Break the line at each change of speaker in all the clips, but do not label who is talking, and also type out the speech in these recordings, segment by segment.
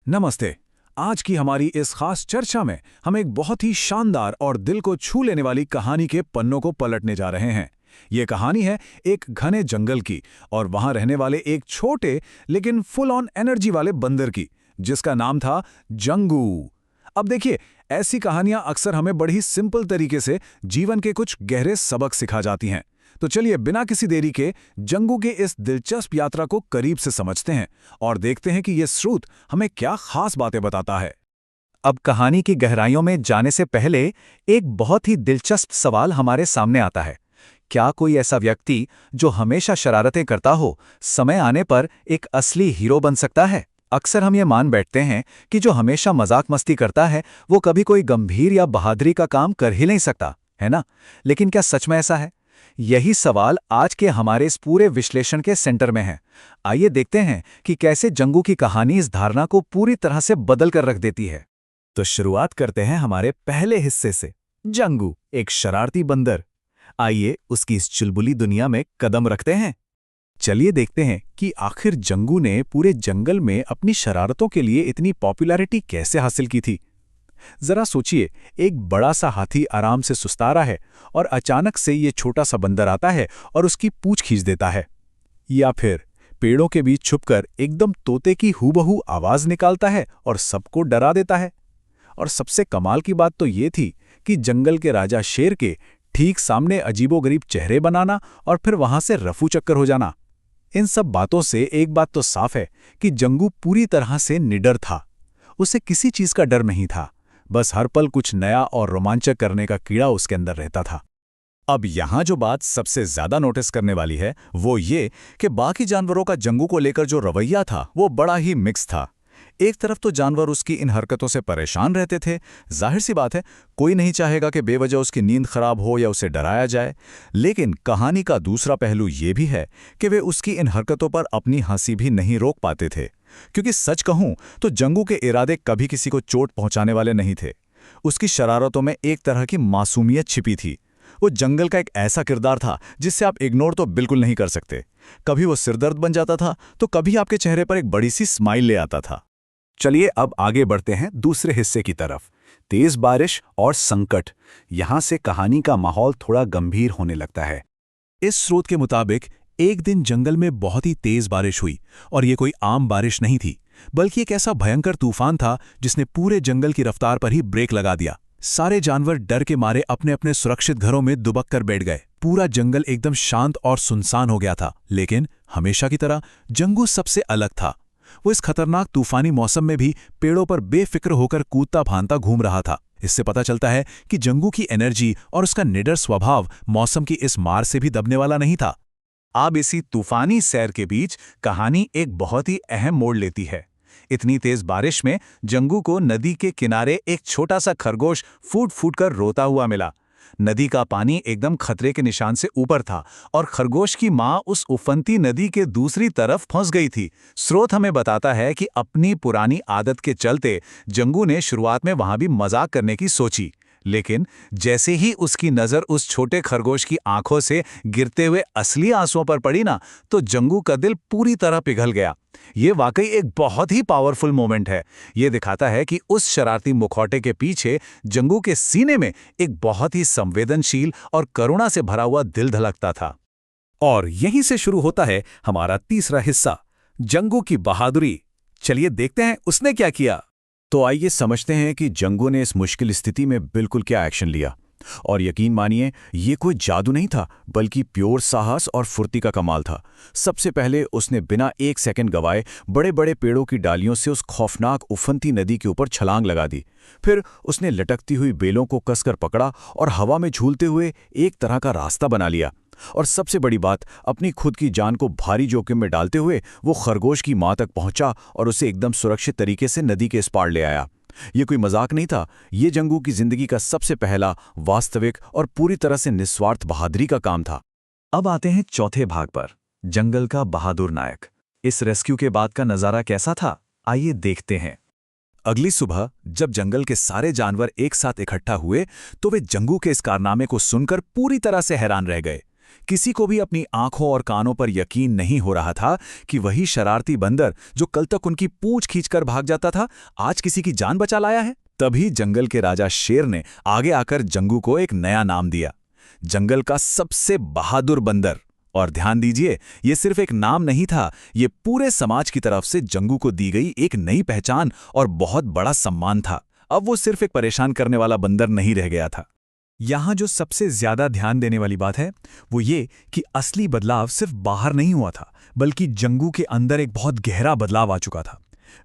नमस्ते। आज की हमारी इस खास चर्चा में हम एक बहुत ही शानदार और दिल को छू लेने वाली कहानी के पन्नों को पलटने जा रहे हैं। ये कहानी है एक घने जंगल की और वहां रहने वाले एक छोटे लेकिन फुल ऑन एनर्जी वाले बंदर की, जिसका नाम था जंगू। अब देखिए, ऐसी कहानियां अक्सर हमें बड़ी ही सिंपल तरीके से जीवन के कुछ गहरे सबक सिखा जाती हैं। तो चलिए बिना किसी देरी के जंगू के इस दिलचस्प यात्रा को करीब से समझते हैं और देखते हैं कि यह स्रोत हमें क्या खास बातें बताता है।
अब कहानी की गहराइयों में जाने से पहले एक बहुत ही दिलचस्प सवाल हमारे सामने आता है। क्या कोई ऐसा व्यक्ति जो हमेशा शरारतें करता हो, समय आने पर एक असली हीरो बन सकता है? अक्सर हम ये मान बैठते हैं कि जो हमेशा मजाक मस्ती करता है वो कभी कोई गंभीर या बहादुरी का काम कर ही नहीं सकता, है ना? लेकिन क्या सच में ऐसा है? यही सवाल आज के हमारे इस पूरे विश्लेषण के सेंटर में है। आइए देखते हैं कि कैसे जंगू की कहानी इस धारणा को पूरी तरह से बदल कर रख देती है। तो शुरुआत करते हैं हमारे पहले हिस्से से। जंगू, एक शरारती बंदर। आइए उसकी इस चुलबुली दुनिया में कदम रखते हैं। चलिए देखते हैं कि आखिर जंगू ने पूरे जंगल में अपनी शरारतों के लिए इतनी पॉपुलैरिटी कैसे हासिल की थी। जरा सोचिए, एक बड़ा सा हाथी आराम से सुस्ता रहा है और अचानक से ये छोटा सा बंदर आता है और उसकी पूंछ खींच देता है। या फिर पेड़ों के बीच छुपकर एकदम तोते की हूबहू आवाज निकालता है और सबको डरा देता है। और सबसे कमाल की बात तो ये थी कि जंगल के राजा शेर के ठीक सामने अजीबोगरीब चेहरे बनाना और फिर वहां से रफू चक्कर हो जाना। इन सब बातों से एक बात तो साफ है कि जंगू पूरी तरह से निडर था। उसे किसी चीज का डर नहीं था, बस हर पल कुछ नया और रोमांचक करने का कीड़ा उसके अंदर रहता था। अब यहाँ जो बात सबसे ज्यादा नोटिस करने वाली है वो ये कि बाकी जानवरों का जंगू को लेकर जो रवैया था वो बड़ा ही मिक्स था। एक तरफ तो जानवर उसकी इन हरकतों से परेशान रहते थे। जाहिर सी बात है, कोई नहीं चाहेगा कि बेवजह उसकी नींद खराब हो या उसे डराया जाए। लेकिन कहानी का दूसरा पहलू ये भी है कि वे उसकी इन हरकतों पर अपनी हंसी भी नहीं रोक पाते थे, क्योंकि सच कहूं तो जंगू के इरादे कभी किसी को चोट पहुंचाने वाले नहीं थे। उसकी शरारतों में एक तरह की मासूमियत छिपी थी। वो जंगल का एक ऐसा किरदार था जिससे आप इग्नोर तो बिल्कुल नहीं कर सकते। कभी वो सिरदर्द बन जाता था तो कभी आपके चेहरे पर एक बड़ी सी स्माइल ले आता था। चलिए अब आगे बढ़ते हैं दूसरे हिस्से की तरफ। तेज बारिश और संकट। यहां से कहानी का माहौल थोड़ा गंभीर होने लगता है।
इस स्रोत के मुताबिक एक दिन जंगल में बहुत ही तेज बारिश हुई और ये कोई आम बारिश नहीं थी, बल्कि एक ऐसा भयंकर तूफान था जिसने पूरे जंगल की रफ्तार पर ही ब्रेक लगा दिया। सारे जानवर डर के मारे अपने अपने सुरक्षित घरों में दुबक कर बैठ गए। पूरा जंगल एकदम शांत और सुनसान हो गया था। लेकिन हमेशा की तरह जंगू सबसे अलग था। वो इस खतरनाक तूफानी मौसम में भी पेड़ों पर बेफिक्र होकर कूदता फांदता घूम रहा था। इससे पता चलता है कि जंगू की एनर्जी और उसका निडर स्वभाव मौसम की इस मार से भी दबने वाला नहीं था। अब इसी तूफानी सैर के बीच कहानी एक बहुत ही अहम मोड़ लेती है। इतनी तेज बारिश में जंगू को नदी के किनारे एक छोटा सा खरगोश फूट फूट कर रोता हुआ मिला। नदी का पानी एकदम खतरे के निशान से ऊपर था और खरगोश की मां उस उफनती नदी के दूसरी तरफ फंस गई थी। स्रोत हमें बताता है कि अपनी पुरानी आदत के चलते जंगू ने शुरुआत में वहां भी मजाक करने की सोची, लेकिन जैसे ही उसकी नजर उस छोटे खरगोश की आंखों से गिरते हुए असली आंसुओं पर पड़ी ना, तो जंगू का दिल पूरी तरह पिघल गया। ये वाकई एक बहुत ही पावरफुल मोमेंट है। ये दिखाता है कि उस शरारती मुखौटे के पीछे जंगू के सीने में एक बहुत ही संवेदनशील और करुणा से भरा हुआ दिल धड़कता था।
और यहीं से शुरू होता है हमारा तीसरा हिस्सा, जंगू की बहादुरी। चलिए देखते हैं उसने क्या किया।
तो आइए समझते हैं कि जंगू ने इस मुश्किल स्थिति में बिल्कुल क्या एक्शन लिया। और यकीन मानिए, ये कोई जादू नहीं था, बल्कि प्योर साहस और फुर्ती का कमाल था। सबसे पहले उसने बिना एक सेकंड गवाए बड़े बड़े पेड़ों की डालियों से उस खौफनाक उफनती नदी के ऊपर छलांग लगा दी। फिर उसने लटकती हुई बेलों को कसकर पकड़ा और हवा में झूलते हुए एक तरह का रास्ता बना लिया। और सबसे बड़ी बात, अपनी खुद की जान को भारी जोखिम में डालते हुए वो खरगोश की मां तक पहुंचा और उसे एकदम सुरक्षित तरीके से नदी के इस पार ले आया। ये कोई मजाक नहीं था, ये जंगू की जिंदगी का सबसे पहला वास्तविक और पूरी तरह से निस्वार्थ बहादुरी का काम था।
अब आते हैं चौथे भाग पर, जंगल का बहादुर नायक। इस रेस्क्यू के बाद का नजारा कैसा था, आइए देखते हैं।
अगली सुबह जब जंगल के सारे जानवर एक साथ इकट्ठा हुए तो वे जंगू के इस कारनामे को सुनकर पूरी तरह से हैरान रह गए। किसी को भी अपनी आंखों और कानों पर यकीन नहीं हो रहा था कि वही शरारती बंदर जो कल तक उनकी पूंछ खींचकर भाग जाता था, आज किसी की जान बचा लाया है। तभी जंगल के राजा शेर ने आगे आकर जंगू को एक नया नाम दिया, जंगल का सबसे बहादुर बंदर। और ध्यान दीजिए, ये सिर्फ एक नाम नहीं था, ये पूरे समाज की तरफ से जंगू को दी गई एक नई पहचान और बहुत बड़ा सम्मान था। अब वो सिर्फ एक परेशान करने वाला बंदर नहीं रह गया था।
यहाँ जो सबसे ज्यादा ध्यान देने वाली बात है वो ये कि असली बदलाव सिर्फ बाहर नहीं हुआ था, बल्कि जंगू के अंदर एक बहुत गहरा बदलाव आ चुका था।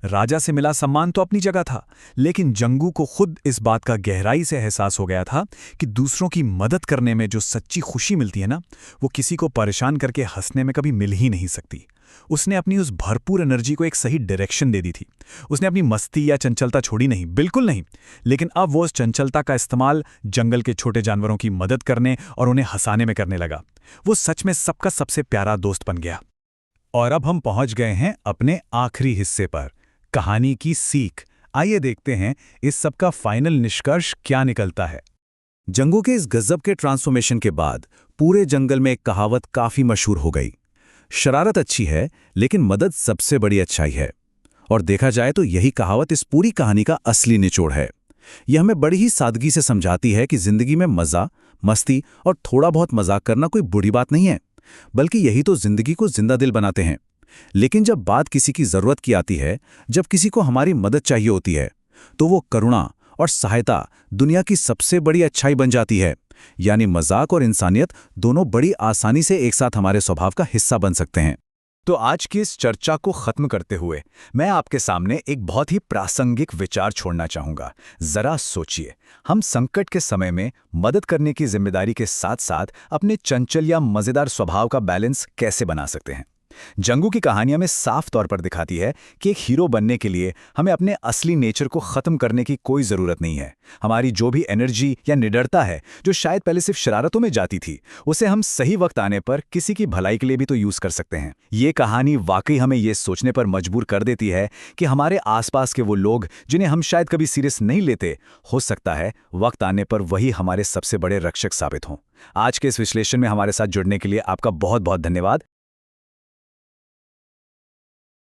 राजा से मिला सम्मान तो अपनी जगह था, लेकिन जंगू को खुद इस बात का गहराई से एहसास हो गया था कि दूसरों की मदद करने में जो सच्ची खुशी मिलती है ना, वो किसी को परेशान करके हंसने में कभी मिल ही नहीं सकती। उसने अपनी उस भरपूर एनर्जी को एक सही डायरेक्शन दे दी थी। उसने अपनी मस्ती या चंचलता छोड़ी नहीं, बिल्कुल नहीं, लेकिन अब वो उस चंचलता का इस्तेमाल जंगल के छोटे जानवरों की मदद करने और उन्हें हंसाने में करने लगा। वो सच में सबका सबसे प्यारा दोस्त बन गया। और अब हम पहुंच गए हैं अपने आखिरी हिस्से पर, कहानी की सीख। आइए देखते हैं इस सब का फाइनल निष्कर्ष क्या निकलता है।
जंगू के इस गजब के ट्रांसफॉर्मेशन के बाद पूरे जंगल में एक कहावत काफी मशहूर हो गई, शरारत अच्छी है लेकिन मदद सबसे बड़ी अच्छाई है। और देखा जाए तो यही कहावत इस पूरी कहानी का असली निचोड़ है। यह हमें बड़ी ही सादगी से समझाती है कि जिंदगी में मजा, मस्ती और थोड़ा बहुत मजाक करना कोई बुरी बात नहीं है, बल्कि यही तो जिंदगी को जिंदा दिल बनाते हैं। लेकिन जब बात किसी की जरूरत की आती है, जब किसी को हमारी मदद चाहिए होती है, तो वो करुणा और सहायता दुनिया की सबसे बड़ी अच्छाई बन जाती है। यानी मजाक और इंसानियत दोनों बड़ी आसानी से एक साथ हमारे स्वभाव का हिस्सा बन सकते हैं।
तो आज की इस चर्चा को खत्म करते हुए मैं आपके सामने एक बहुत ही प्रासंगिक विचार छोड़ना चाहूंगा। जरा सोचिए, हम संकट के समय में मदद करने की जिम्मेदारी के साथ साथ अपने चंचल या मजेदार स्वभाव का बैलेंस कैसे बना सकते हैं। जंगू की कहानी हमें साफ तौर पर दिखाती है कि एक हीरो बनने के लिए हमें अपने असली नेचर को खत्म करने की कोई जरूरत नहीं है। हमारी जो भी एनर्जी या निडरता है, जो शायद पहले सिर्फ शरारतों में जाती थी, उसे हम सही वक्त आने पर किसी की भलाई के लिए भी तो यूज कर सकते हैं। ये कहानी वाकई हमें ये सोचने पर मजबूर कर देती है कि हमारे आसपास के वो लोग जिन्हें हम शायद कभी सीरियस नहीं लेते, हो सकता है वक्त आने पर वही हमारे सबसे बड़े रक्षक साबित हों। आज के इस विश्लेषण में हमारे साथ जुड़ने के लिए आपका बहुत बहुत धन्यवाद।